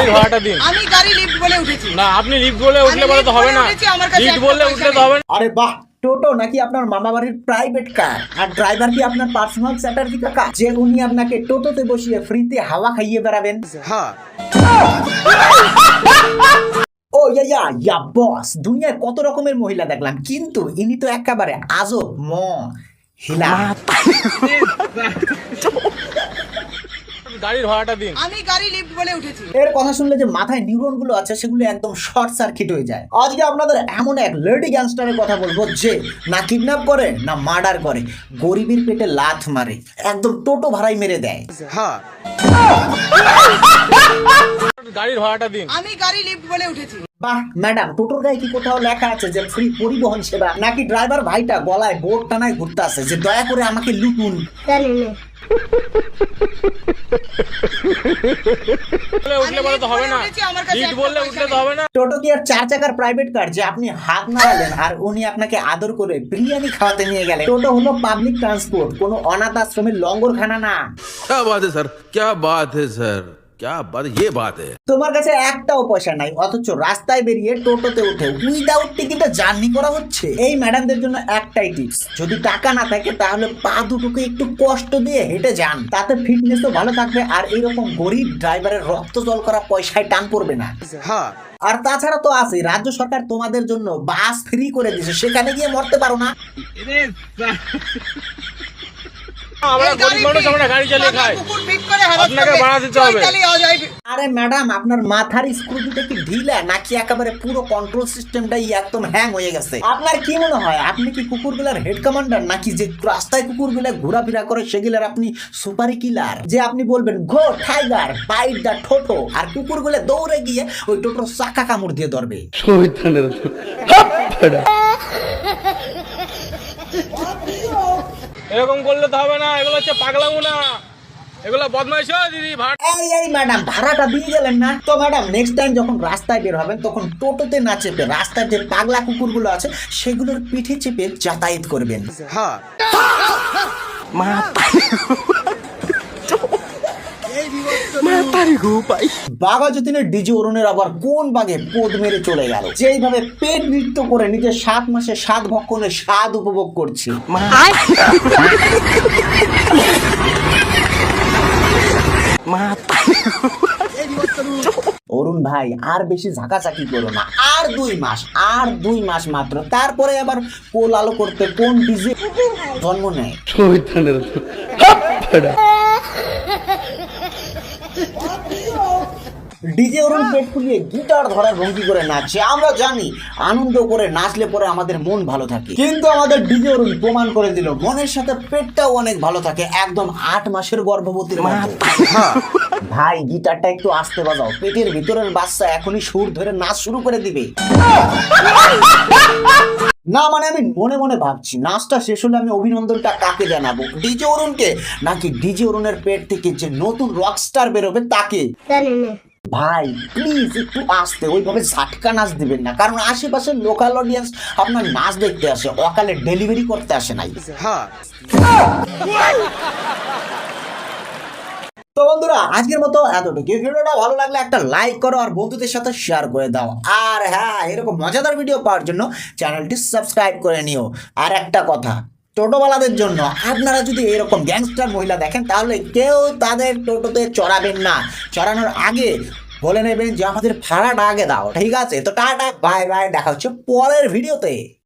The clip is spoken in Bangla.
গাড়ির ভাড়াটা দিন। আমি গাড়ি লিফট বলে উঠেছি। না, আপনি লিফট বলে উঠলে পরে তো হবে না। লিফট বললে উঠলে তো হবে না। আরে বাহ, টোটো নাকি আপনার মামা বাড়ির প্রাইভেট কার, আর ড্রাইভার কি আপনার পার্সোনাল চ্যাটার্জি কাকা, যে উনি আপনাকে টোটোতে বসিয়ে ফ্রিতে হাওয়া খাইয়ে বেড়াবেন? ও ইয়া বস, দুনিয়ায় কত রকমের মহিলা দেখলাম, কিন্তু ইনি তো একেবারে আজব হিলা। গাড়ির ভাড়াটা দিন। আমি গাড়ি লিফট বলে উঠেছি। এর কথা শুনলে যে মাথায় নিউরন গুলো আছে সেগুলো একদম শর্ট সার্কিট হয়ে যায়। আজকে আপনাদের এমন এক লেডি গ্যাংস্টারের কথা বলবো যে না কিডন্যাপ করে না মার্ডার করে, গরিবের পেটে লাথ মারে, একদম টোটো ভাড়াই মেরে দেয়। গাড়ির ভাড়াটা দিন। আমি গাড়ি লিফট বলে উঠেছি। বাহ ম্যাডাম, টোটোর গায়ে কি কোথাও লেখা আছে যে ফ্রি পরিবহন সেবা, নাকি ড্রাইভার ভাইটা গলায় বোর্ড টানায় ঘুরতে আছে যে দয়া করে আমাকে লুটুন? উঠলে পরে তো হবে না। লিফট বললে উঠলে তো হবে না। টোটো কি আর চার চাকার প্রাইভেট কার যে আপনি হাত নাড়ালেন আর উনি আপনাকে আদর করে বিরিয়ানি খাওয়াতে নিয়ে গেলেন? টোটো হলো পাবলিক ট্রান্সপোর্ট, কোনো অনাথ আশ্রমের লঙ্গরখানা না। क्या बात है सर, क्या बात है सर, क्या बात, ये बात है। তোমার কাছে একটাও পয়সা নাই, অথচ রাস্তায় বেরিয়ে টোটোতে উঠে উইদাউট টিকিটে জার্নি করা হচ্ছে। এই ম্যাডামদের জন্য একটাই টিপস, যদি টাকা না থাকে তাহলে পা দুটোকে একটু কষ্ট দিয়ে হেঁটে যান, তাতে ফিটনেসও ভালো থাকবে আর এইরকম গরিব ড্রাইভারের রক্ত জল করা পয়সায় টান পড়বে না। আর তাছাড়া তো আছে, রাজ্য সরকার তোমাদের জন্য বাস ফ্রি করে দিয়েছে, সেখানে গিয়ে মরতে পারো না? আমরা গরিব মানুষ, আমরা গাড়ি চালিয়ে খাই, আপনাকে ভাড়া দিতে হবে। আরে ম্যাডাম, আপনার মাথার স্ক্রুটা কি ঢিলা নাকি একেবারে পুরো কন্ট্রোল সিস্টেমটাই একদম হ্যাং হয়ে গেছে? আপনার কি মনে হয় আপনি কি কুকুরগুলার হেড কমান্ডার, নাকি যে রাস্তায় কুকুরগুলা ঘোরাফেরা করে সেগুলার আপনি সুপারি কিলার, যে আপনি বলবেন গো টাইগার বাইট দা টোটো আর কুকুরগুলা দৌড়ে গিয়ে ওই টোটোর চাকা কামড় দিয়ে ধরবে? এরকম করলে তো হবে না, এগুলো হচ্ছে পাগলামো না, এগুলো বদমাইশ। দিদি ভাড়া। এই ম্যাডাম, ভাড়াটা দিয়ে গেলেন না তো? ম্যাডাম নেক্সট টাইম যখন রাস্তায় বের হবেন তখন টোটোতে না চেপে রাস্তার যে পাগলা কুকুরগুলো আছে সেগুলোর পিঠে চেপে যাতায়াত করবেন। বাঘা যতীনের ডিজে অরুণের আবার কোন বাগে পোদ মেরে চলে গেল, যেইভাবে পেট নৃত্য করে নিজের 7 মাসে 7 ভক্ষণের স্বাদ উপভোগ করছে। অরুণ ভাই, আর বেশি ঝাঁকাঝাঁকি করো না, আর 2 মাস মাত্র, তারপরে আবার পোল আলো করতে কোন ডিজে জন্ম নেয়? ডিজে অরুণ পেট ফুলিয়ে গিটার ধরার ভঙ্গি করে নাচছে। আমরা জানি আনন্দ করে নাচলে পরে আমাদের মন ভালো থাকে, কিন্তু আমাদের ডিজে অরুণ প্রমাণ করে দিল মনের সাথে পেটটাও অনেক ভালো থাকে, একদম 8 মাসের গর্ভবতীর মতো। ভাই গিটারটা একটু আস্তে বাজাও, পেটের ভিতরের বাচ্চা এখনই সুর ধরে নাচ শুরু করে দিবে। না মানে আমি মনে মনে ভাবছি নাচটা শেষ হলে আমি অভিনন্দনটা কাকে জানাবো, ডিজে অরুণকে নাকি ডিজে অরুণের পেট থেকে যে নতুন রকস্টার বেরোবে তাকে? ভাই প্লিজ একটু আস্তে, ওইভাবে ঝাটকা নাচ দিবেন না, কারণ আশেপাশের লোকাল অডিয়েন্স আপনার নাচ দেখতে আসে, অকালে ডেলিভারি করতে আসে নাই। তো বন্ধুরা আজকের মতো এতটুকু। ভিডিওটা ভালো লাগলে একটা লাইক করো আর বন্ধুদের সাথে শেয়ার করে দাও, আর হ্যাঁ এরকম মজাদার ভিডিও পাওয়ার জন্য চ্যানেলটি সাবস্ক্রাইব করে নিও। আর একটা কথা, টোটোওয়ালাদের জন্য, আপনারা যদি এরকম গ্যাংস্টার মহিলা দেখেন তাহলে কেউ তাদের টোটোতে চড়াবেন না, চড়ানোর আগে বলে নেবেন যে আমাদের ভাড়াটা আগে দাও, ঠিক আছে? তো টাটা বাই বাই, দেখা হচ্ছে পরের ভিডিওতে।